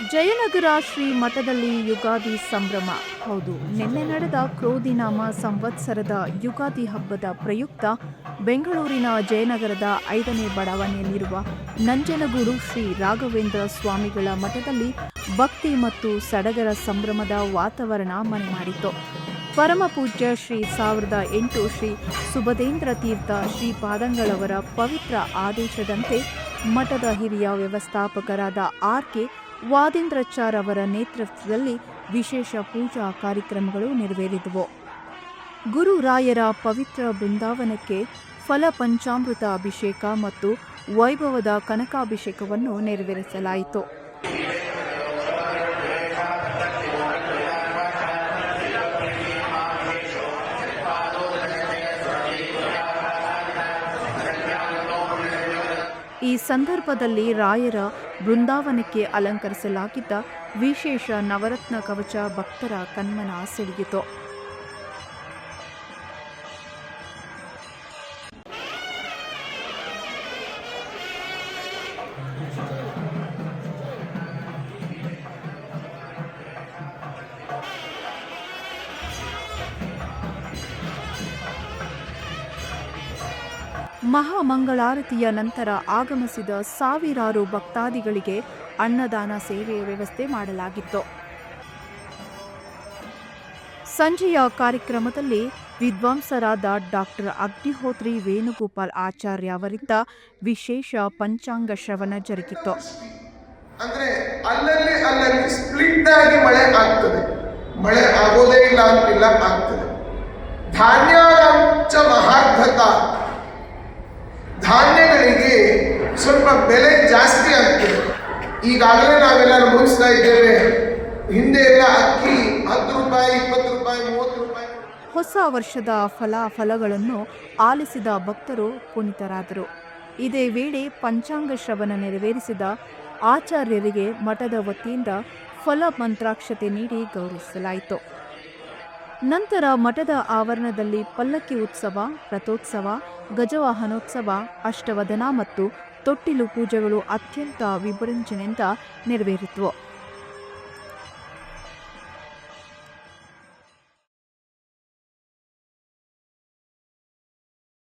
ಜಯನಗರ ಶ್ರೀ ಮಠದಲ್ಲಿ ಯುಗಾದಿ ಸಂಭ್ರಮ. ಹೌದು, ನಿನ್ನೆ ನಡೆದ ಕ್ರೋಧಿನಾಮ ಸಂವತ್ಸರದ ಯುಗಾದಿ ಹಬ್ಬದ ಪ್ರಯುಕ್ತ ಬೆಂಗಳೂರಿನ ಜಯನಗರದ 5ನೇ ಬಡಾವಣೆಯಲ್ಲಿರುವ ನಂಜನಗೂಡು ಶ್ರೀ ರಾಘವೇಂದ್ರ ಸ್ವಾಮಿಗಳ ಮಠದಲ್ಲಿ ಭಕ್ತಿ ಮತ್ತು ಸಡಗರ ಸಂಭ್ರಮದ ವಾತಾವರಣ ಮನೆ ಮಾಡಿತು. ಪರಮಪೂಜ್ಯ ಶ್ರೀ 1008 ಶ್ರೀ ಸುಬದೇಂದ್ರ ತೀರ್ಥ ಶ್ರೀಪಾದಂಗಳವರ ಪವಿತ್ರ ಆದೇಶದಂತೆ ಮಠದ ಹಿರಿಯ ವ್ಯವಸ್ಥಾಪಕರಾದ ಆರ್.ಕೆ. ವಾದೀಂದ್ರಾಚಾರ್ ಅವರ ನೇತೃತ್ವದಲ್ಲಿ ವಿಶೇಷ ಪೂಜಾ ಕಾರ್ಯಕ್ರಮಗಳು ನೆರವೇರಿದವು. ಗುರುರಾಯರ ಪವಿತ್ರ ಬೃಂದಾವನಕ್ಕೆ ಫಲ ಪಂಚಾಮೃತ ಅಭಿಷೇಕ ಮತ್ತು ವೈಭವದ ಕನಕಾಭಿಷೇಕವನ್ನು ನೆರವೇರಿಸಲಾಯಿತು. ಈ ಸಂದರ್ಭದಲ್ಲಿ ರಾಯರ ಬೃಂದಾವನಕ್ಕೆ ಅಲಂಕರಿಸಲಾಗಿದ್ದ ವಿಶೇಷ ನವರತ್ನ ಕವಚ ಭಕ್ತರ ಕಣ್ಮನ ಸೆಳೆಯಿತು. ಮಹಾಮಂಗಳಾರತಿಯ ನಂತರ ಆಗಮಿಸಿದ ಸಾವಿರಾರು ಭಕ್ತಾದಿಗಳಿಗೆ ಅನ್ನದಾನ ಸೇವೆಯ ವ್ಯವಸ್ಥೆ ಮಾಡಲಾಗಿತ್ತು. ಸಂಜೆಯ ಕಾರ್ಯಕ್ರಮದಲ್ಲಿ ವಿದ್ವಾಂಸರಾದ ಡಾಕ್ಟರ್ ಅಗ್ನಿಹೋತ್ರಿ ವೇಣುಗೋಪಾಲ್ ಆಚಾರ್ಯ ಅವರಿಂದ ವಿಶೇಷ ಪಂಚಾಂಗ ಶ್ರವಣ ಜರುಗಿತು. ಅಂದ್ರೆ ಅಲ್ಲಲ್ಲಿ ಸ್ಪ್ಲಿಟ್ ಆಗಿ ಮಳೆ ಆಗ್ತದೆ, ಮಳೆ ಆಗೋದೇ ಇಲ್ಲ ಅಂತಿಲ್ಲ, ಆಗ್ತದೆ. ಧಾನ್ಯಾಂಚ ಮಹಾರ್ಧತ, ಧಾನ್ಯಗಳಿಗೆ ಸ್ವಲ್ಪ ಬೆಲೆ ಜಾಸ್ತಿ ಆಗ್ತದೆ. ಈಗಾಗಲೇ ನಾವೆಲ್ಲ ಅನುಭವಿಸ್ತಾ ಇದ್ದೇವೆ. ಹಿಂದೆ ಎಲ್ಲ ಅಕ್ಕಿ 10 ರೂಪಾಯಿ, 20 ರೂಪಾಯಿ, 30 ರೂಪಾಯಿ. ಹೊಸ ವರ್ಷದ ಫಲಾಫಲಗಳನ್ನು ಆಲಿಸಿದ ಭಕ್ತರು ಪುನೀತರಾದರು. ಇದೇ ವೇಳೆ ಪಂಚಾಂಗ ಶ್ರವಣ ನೆರವೇರಿಸಿದ ಆಚಾರ್ಯರಿಗೆ ಮಠದ ವತಿಯಿಂದ ಫಲ ಮಂತ್ರಾಕ್ಷತೆ ನೀಡಿ ಗೌರವಿಸಲಾಯಿತು. ನಂತರ ಮಠದ ಆವರಣದಲ್ಲಿ ಪಲ್ಲಕ್ಕಿ ಉತ್ಸವ, ರಥೋತ್ಸವ, ಗಜವಾಹನೋತ್ಸವ, ಅಷ್ಟವದನ ಮತ್ತು ತೊಟ್ಟಿಲು ಪೂಜೆಗಳು ಅತ್ಯಂತ ವಿಜೃಂಭಣೆಯಿಂದ ನೆರವೇರಿದವು.